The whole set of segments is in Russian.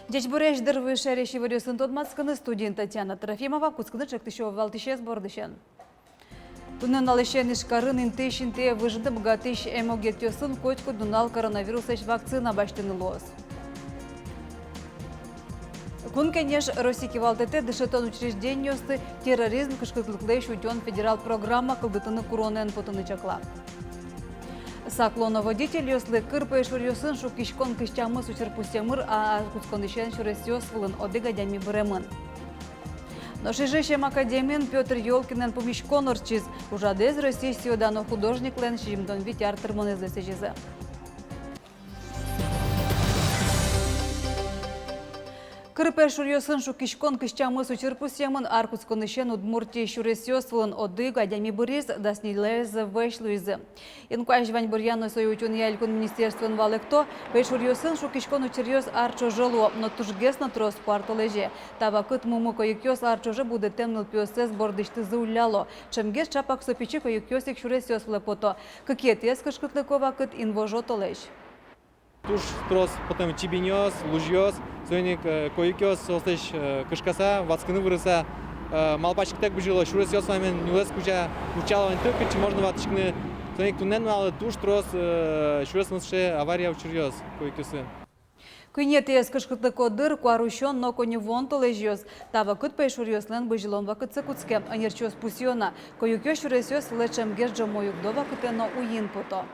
Дечбуреш дырвы шереши варюсын тодмацканы студент Татьяна Трофимова куцканы чактышо валтышес бордышен. Тунен алышен ишкарын интешинте выжынты богатыш эмогетёсын котку дунал коронавирус вакцина баштынылос. Кун, конечно, Российский валтете дышетон учреждениёсты терроризм кышкыклыклэш утён федерал программа кылдытыны куронен потыны чакла. Саклоноводитель ёслы кырпэш варюсын шукишкон кыштямы сучерпустемыр, а куцконышен шуресёс вылын одыгадями бремын. Но шижещем академин Петр Ёлкинен помещкон орчиз, ужадез России сиодано художник лен шимдон витяр термонезлесежизе. Кырпэ шурьёсын шукишкон кыштямы сучерпустемын аркуцконышен удмуртии шуресёс вылын одыг адями бурис даснилез вэшлуизе. Инкуаш вань бурьяно соютюн ялькун министерствен валекто, пэ шурьёсын шукишкон учерьёс арчо жило, но тужгес на трос кварталеже. Тава кыт мумы коюкёс арчоже буде темныл пёсес бордышты зауляло. Чемгес чапак сопичи коюкёсик шуресёс влепото. Какет ескаш кытлыкова кыт инвожо толеш. Туш трос потом чибинёс, лужьёс, соник коюкёс остеш кышкаса, вацкыны вырыса, малпачктек бужило, шуресёс вамен нюлес куча учалован тыкыч, можно ватышкны, соник тунен малы туш трос шурес мысше авария учерьёс коюкёсы. Кынет ескаш кытлыко дыр куарущон но коневон толежёс. Тава кыт пэшурьёслен быжилон вакытсы куцке, анерчёс пусьёна, коюкёс шуресёс лечемгеш жомоюкдо вакытено уин пото.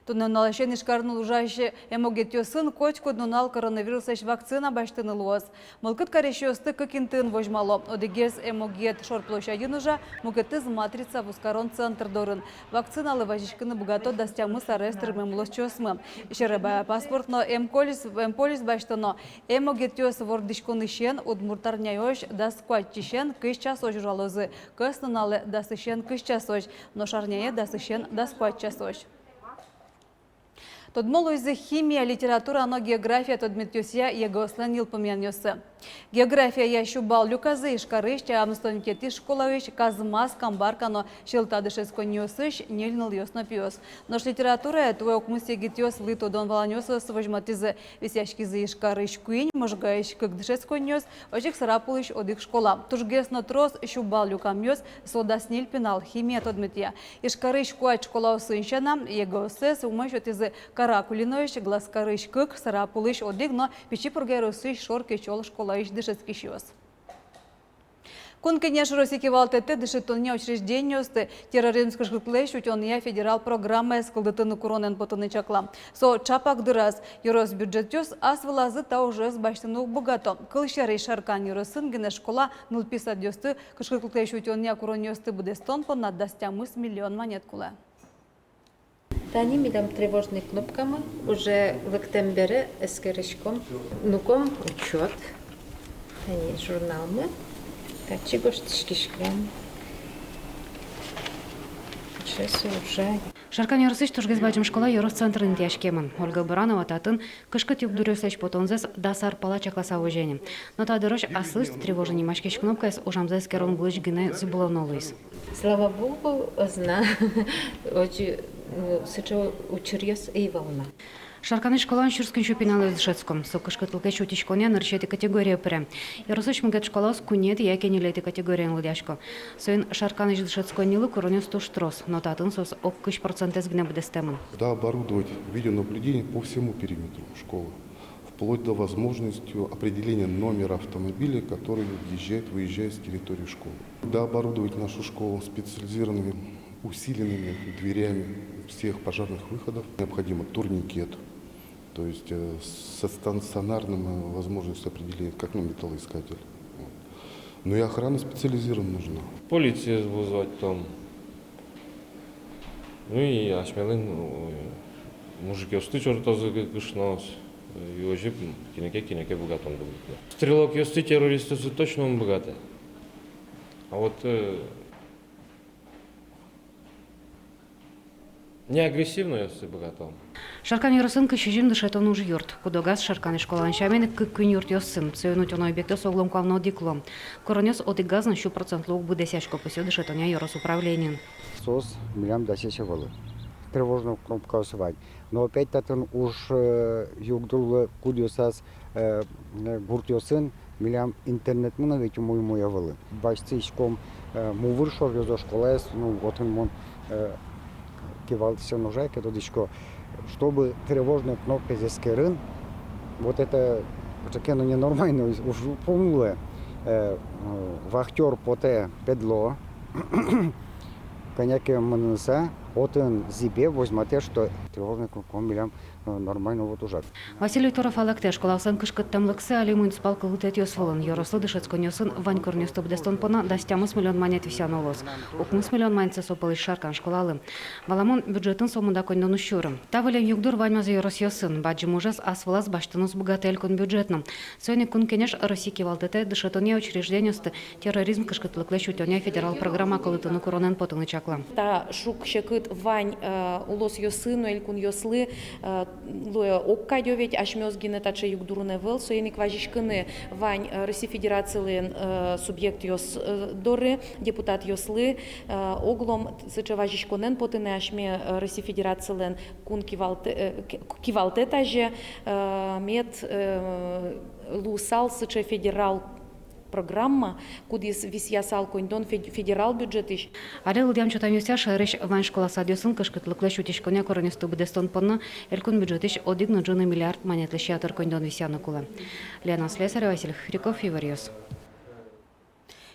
Тунен алышен ишкарын лужайше эмогетёсын котку дунал коронавирус вакцина баштынылуаз. Мылкыт карещёсты кыкинтын вожмало. Одегез эмогет шорплощадинужа мукетыз матрица в ускарон центр дорын. Вакциналы важишкыны бугато дастямы сарестр мемлосчёсмы. Шеребая паспортно эмполис баштыно. Эмогетёс вордишконышен удмуртарняёш даскуатчишен кыш часоч жалозы. Кысныналы дасышен кыш часоч. Но шарняе дасышен даскуат часоч. Тодмолу из химия, литература, но география тодметюсия егослен илпомянёсы. География ящу бал люказы ишкарыща, амстонкети школовищ, казмаз, камбаркано, шелтадышес коньёсыщ, нельныл ёсно пьёс. Нож литература, твой окмысе гитёс лито дон валанёсос вожматизы висяшкизы ишкарыщ куинь, можгаищ кыгдышес коньёс, ожик сарапулыщ одик школа. Тужгесно трос щубал люкамьёс, содас нельпинал химия тодметия. Ишкарыщ куать школа усынщана, егосес умыщотизы каракулинович, глазкарыщ кык, сарапулыщ одик, но пичипургеросыщ шорки чол школа ищ дышецкий щёс. Кун, конечно, Российский валтете дышетония учреждениёсты терроризмских шкытлэш утёния федерал программа эскалдытыны куронен потыны чакла. Со чапак дыраз юрос бюджетёс ас вылазы та уже с баштыны богато. Кылшары шаркан юросын гене школа 0,50 кышкытлэш утёния куронёсты будестон по над дастямыс миллион монет куле. Тани мидам тревожными кнопками уже в октябре эскеришком нуком учет. Тани журнал мы. Так чего ж тишкишкам. Сейчас уже. Шаркан ярсыш тужгез бачым школа юрос центрын тяшкемын. Ольга Баранова татын кышкыт юк дурёсэч потонзес дасар палача классовожением. Но та дорож аслыш тревожный мачкеш кнопкас ужамзес керон блыч гене зубуловнолуис. Слава Богу, зна. Очень сычо учерьёс и волна. Шарканы школан шурскын шупиналы зшецком. Сокышкы тылкэч утишконя нырчети категория пре. Яросыч мгет школас кунет якенилети категориян лыдяшко. Соин шарканы зшецконилы коронёс туш трос. Но татын сос оккыш процентес гне бдестемын. Да, оборудовать видеонаблюдение по всему периметру школы. Вплоть до возможности определения номера автомобиля, который выезжает с территории школы. Да, оборудовать нашу школу специализированными усиленными дверями всех пожарных выходов. Необходимо турникет, то есть со стационарным возможностью определения, как металлоискатель. Но и охрана специализированная нужна. Полицию вызвать там. Ну и ашмелин мужики устычор тоже гышнос. И уже кинеке богатым был. Стрелок юсты террористы точно он богатый. А вот не агрессивно, если богатым. Шаркан Яросын кышыжым дышетон уж юрт. Кудогас шаркан школан шамен күн юрт йосын. Сөйнуть он объекты соглом кавно диклом. Коронес отыгазан 100% будесяшко посё дышетоня Ярос управлением. СОС милям дасеше валы. Тревожную кнопку освать. Но опять татын уж югдул кудиосас гуртиосын милям интернет мына ведь мой явалы. Башцы ишком мувыр шор ёзо школас, ну вот он кивался ножа, когда дишко, чтобы тревожная кнопка здесь керын, вот это ну ненормально, уж полнуло. Вахтер поте педло, коняки манса, вот он зибе возьмете, что тревожная кнопка милям нормально вот ужат. Василий Торов алакте школалсан кышкыттамлыксы али муниципал кылытет ёсволын. Ярослы дышецкон ёсын вань корнёстоп дестон пона дастямыс миллион манет висян олос. Укмыс миллион манетсе сопылыш шаркан школалы. Валамон бюджетін сомында коннон ущурым. Тавылем югдур ваньмазы Ярос ёсын. Баджи мужас асвалас баштынус богатель кон бюджетным. Сөйне кун кенеш Российки валтете дышетоне учреждениосты терроризм кышкытлыклы шутёне федерал программа кылытыны коронен потыны чакла. Та шук шекыт вань улос ёсын, элькун ёслы, луя окка дёвет, ашмёзгины таче югдурны выл, соеник важишкыны вань Россия Федерациялен субъект ёс доры, депутат ёслы, оглом сыче важишконен потыны ашме Россия Федерациялен кун кивалте таже, мет лусал сыче федерал программа, кудис висясал коньдон федерал бюджетиш. Аре лудям чотамюся шереш вань школа садёсын кышкытлыклы шутишконе коронесты бдестон понна элькун бюджетиш одигно джуны миллиард монетлы шиатыр коньдон висяны кулы. Лена Слесарь, Василий Хриков, Иварьёс.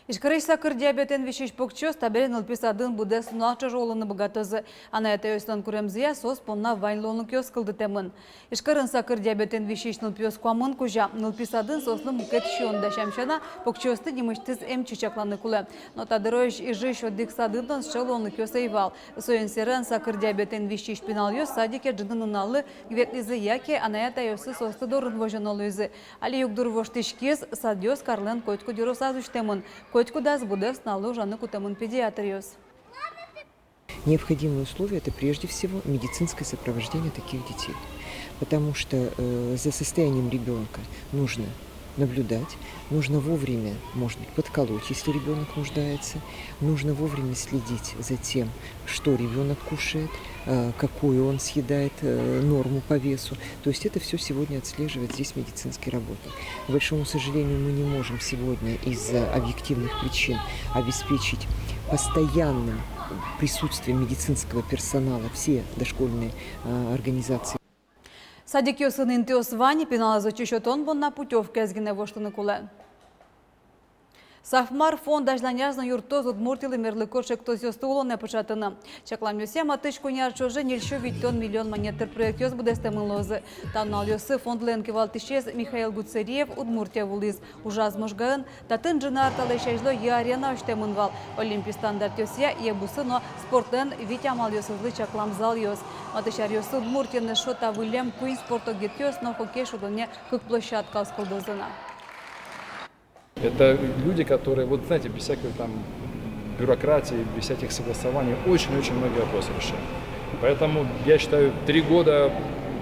Ишкарыш сакыр диабетен вишеш покчос табелен ылписадын будес налча жолыны богатозы. Ана это өстан күремзия сос понна вайнлоны кёс кылды темын. Ишкарын сакыр диабетен вишеш нылпиос куамын кужа. Нылписадын сослы мукет шионда шамшана покчосты димыштыз эм чичакланы кулы. Но тадыройш ижи шоддик садыдан шелоны кёс эйвал. Соен серен сакыр диабетен вишеш пинал ёс садике джидынын алы гветлизы яке ана это ёсы состы дорын вожанолызы. Али югдур воштишкез садёс карлен койтку дюросазуш темын. Котькудас будес налу жаны кутамын педиатриос. Необходимые условия – это прежде всего медицинское сопровождение таких детей. Потому что за состоянием ребенка нужно наблюдать, нужно вовремя, может быть, подколоть, если ребенок нуждается, нужно вовремя следить за тем, что ребенок кушает, какую он съедает норму по весу. То есть это все сегодня отслеживает здесь медицинский работник. К большому сожалению, мы не можем сегодня из-за объективных причин обеспечить постоянным присутствием медицинского персонала все дошкольные организации. Садик ёсын интиос вани пинала зачищотон бонна путевка ezgine воштыны куле. Сафмар фонд ажланязна юртоз удмуртилы мерлыко шектоз ёстуло не початыны. Чаклам ёсе матыш куняр чоже нельшо виттон миллион монетер проект ёс будестемын лозы. Таннал ёсы фонд ленки валтишез Михаил Гуцериев Удмуртия вулиз. Ужаз можгын, татын жына арталы шайжло ярена оштемын вал. Олимпий стандарт ёсия ебусы, но спорттен витямал ёсызлы чаклам зал ёс. Матышар ёсы Удмуртияны шота вылем куин спорто гет ёс, но хоккей шудоне как площадка сколдозына. Это люди, которые, вот знаете, без всякой там бюрократии, без всяких согласований, очень-очень многие вопросы решают. Поэтому я считаю, 3 года,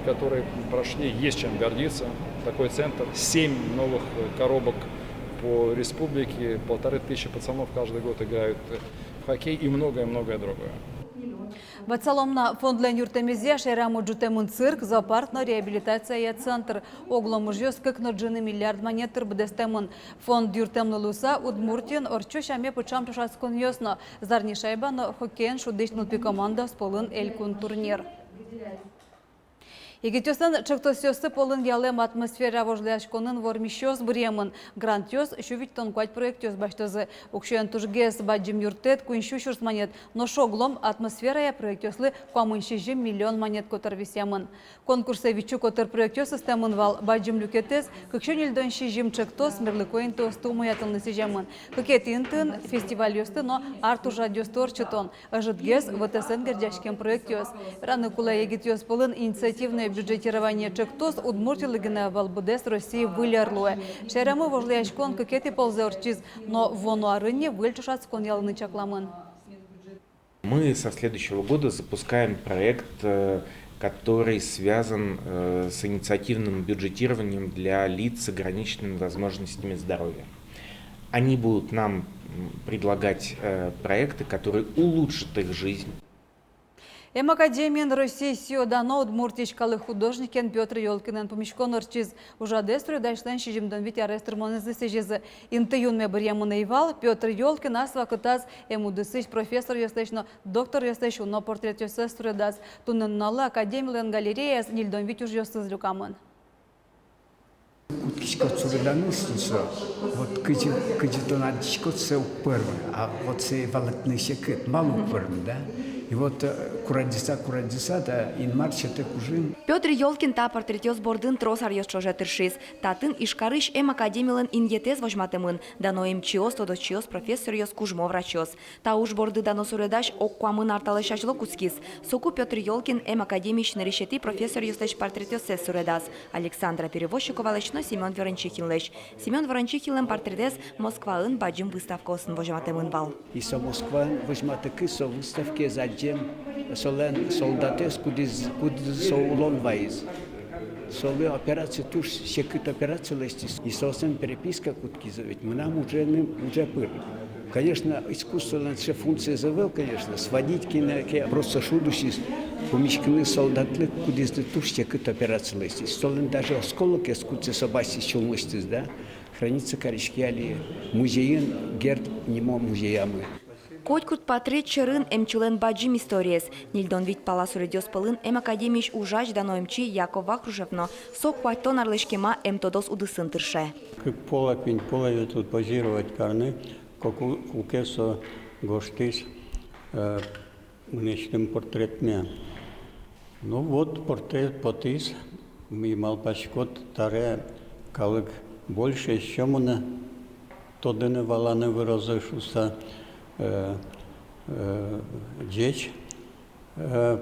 которые прошли, есть чем гордиться. Такой центр, 7 новых коробок по республике, 1500 пацанов каждый год играют в хоккей и многое-многое другое. Вацаломна фондлен юртемезе шераму джутемын цирк, зоопарк на реабилитация центр. Оглом жёс как на джины миллиард монетер бдестемын. Фонд юртемны луса Удмуртин орчу шаме пучам чашаскон ёсно. Зарни шайбаны хоккейн шудышныл пи команда сполын элькун турнир. Егетёсын чыктосёсы полын ялем атмосфера вожляшконын вормишёс бремын. Грантёс шувить тонкуать проектёс баштозы. Укшуян тужгес баджим юртет куиншу шурс монет. Но шоглом атмосферая проектёслы куамыншижим миллион монет котар висямын. Конкурсы вичу котар проектёсы стемын вал баджим люкетес, кыкшон ильдон шижим чыктос мерлыкоин тосту маятылны сижамын. Кыкетинтын фестиваль ёсты, но артужа дёстор чытон. Ажытгес ВТСН гердяшкен проектёс. Раны кула егетёс полын инициативный бюджетирование чектос удмуртилыгына валбудес России вылерлуе. Шерамы вожляшкон кыкети ползеорчиз, но вонуарыне выльчушацкон ялыны чакламын. Мы со следующего года запускаем проект, который связан с инициативным бюджетированием для лиц с ограниченными возможностями здоровья. Они будут нам предлагать проекты, которые улучшат их жизнь. Академиян России сиодано удмуртичкалы художникен Петр Ёлкинен помещкон орчиз ужаде стройдашлен шижимдон вит арестормонызы сежезы интыюнме бірьямыны ивал Петр Ёлкин ас вакытаз эмудысыч профессор ёслешно доктор ёслеш уно портрет ёсы стройдас тунынналы академиялен галереяс нильдон вит уж ёсыз люкамын. Кучкот солидарностью, вот кучкот надичкот все первое, а вот все валютные секрет мало первое, да? И вот курадиса, да, ин марче так уже. Петр Ёлкин та портретёс бордын трос арьёс чожетыршиз. Татын ишкарыш академиялен иньетез возьматымын, дано чиос тодочиос профессор ёс кужмо врачёс. Та уж борды дано суредаш оккуамын арталышачлы кускис. Соку Петр Ёлкин академич нарешети профессор ёслеш портретёс сес суредас. Александра Перевозчикова лечно Семен Ворончихин леш. Семен Ворончихин портретес Москваын баджим выставкосын возьматымын вал. И со Москва возьматыки со выставки задем солен солдатес кудиз со улон вайз. Солы операции туш секрет операции лестис. И сосен переписка куткиза, ведь мы нам уже пыр. Конечно, искусство все функции завел, конечно, сводить киноке, просто шудушис, помещены солдаты, кудиз туш секрет операции лестис. Солен даже осколок искусства собаси челмыстис, да, хранится корички али музеин герд немо музеямы. Котькут портрет чырын эмчилен баджим историес. Нильдон вить пала суредёс пылын академич ужач дано эмчи Яков Вахрушевно. Сок пайтон арлешкема эмтодос удысын тырше. Как полапень тут позировать карны, как у кесо гоштис нечтым портретме. Ну вот портрет потис, ми малпачкот таре калык больше, еще муна тодене валане выразышуса Джеч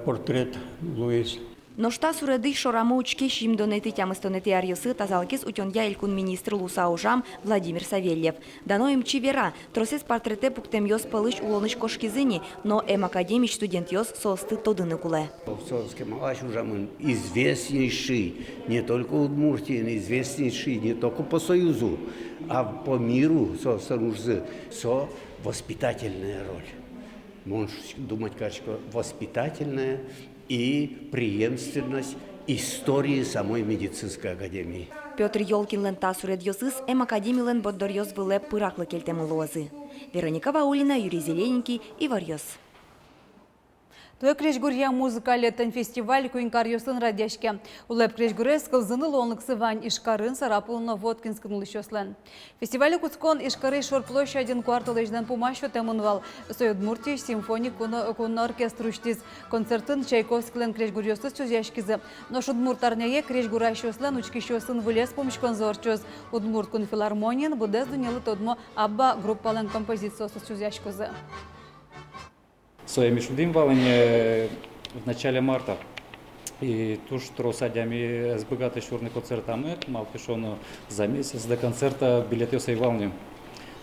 портрет Луис. Но шта суреды шорамы учки шимдонеты тямыстонеты арьесы тазалкис утёнья илькун министр Лусаужам Владимир Савельев. Дано им чивера, тросес портрете пуктем ёс пылыш улоныш кошкизыни, но академич студент ёс состы тодыны куле. Совский малаш ужамын известнейший не только в Удмуртии, но известнейший не только по Союзу, а по миру со воспитательная роль. Можешь думать, конечно, воспитательная и преемственность истории самой медицинской академии. Петр Ёлкин лента суред ёсыз академиялен боддор ёс выле пыраклы келтемы лозы. Вероника Ваулина, Юрий Зелененький и Варьёс. Той Крещгурья музыкалеттен фестиваль куинкар ёсын радяшке. Улеп Крещгурес кылзыны лонлыксы вань ишкарын сарапулына Воткинскын лышёслен. Фестиваль куцкон ишкары шорплоща один квартал ежден пумащо темынвал. Союдмуртий симфоник кун оркестр уштиз. Концертын Чайковскилен Крещгурьёсыз чузяшкизы. Но шудмуртарняе Крещгуращёслен учкищёсын вылез помешкон зорчоз. Удмурт кун филармониян будез дунелы тодмо абба группален композициосыз чузяшкозы. Своими шудим валыне в начале марта. И туш тросадями с богатой черной концертами, мал пешону за месяц до концерта билеты сей валне.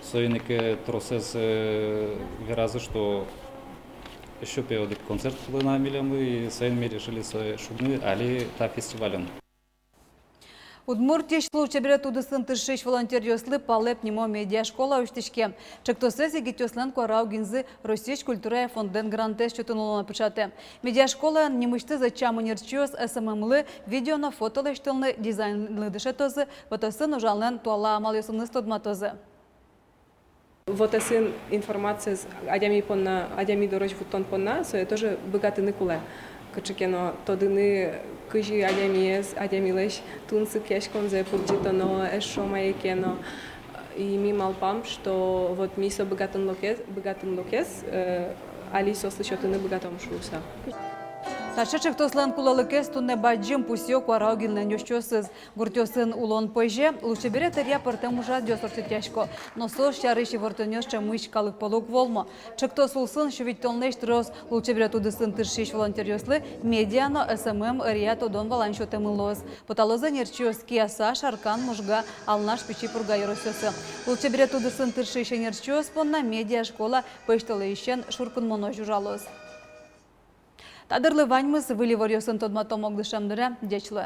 Союник тросес выразы, что еще период концерт на милям и своими решили шудны, али та фестивален. Удмуртия шлучебре тудысын тышыш волонтер ёслы палеп нимо медиа школа уштишке. Чектосеси гитёслен куарау гинзы Российш культура фонден грантес чутынулына пычаты. Медиа школа немышты зачамы нерчёс СММлы видеоно фотолештылны дизайнлы дышетозы ватосын ужалнен туала амал ёсыны стодматозы. Вот эта информация адями дорож вутон понна, so тоже богатый никуле. Качекено тодыны кыжи адямилеш тунцы кешкон за пурджитано эшо маекено и ми малпам, что вот ми со богатым локес али со слышатыны богатом шуса. Ташечек тослан кулалыкес тунне баджим пусё куараугилнен ёшчёсыз. Гуртёсын улон пойже лучше берет иря пыртем ужат дёсорты тяжко. Но сош чарыши вортонёс чамыш калык полук волмо. Чектос улсын шувить толнеш трос лучше берет удысын тыршиш волонтер ёслы медиано СММ иря тодон валанчо темылоз. Поталоза нерчёс киаса шаркан мужга алнаш печи пурга ёросёсы. Лучше берет удысын тыршиш нерчёс понна медиа школа пыштылы ищен шуркун моно жужалоз. Тадырлы ваньмыз вылевор йосын тодма томогдышамдыра дечлы.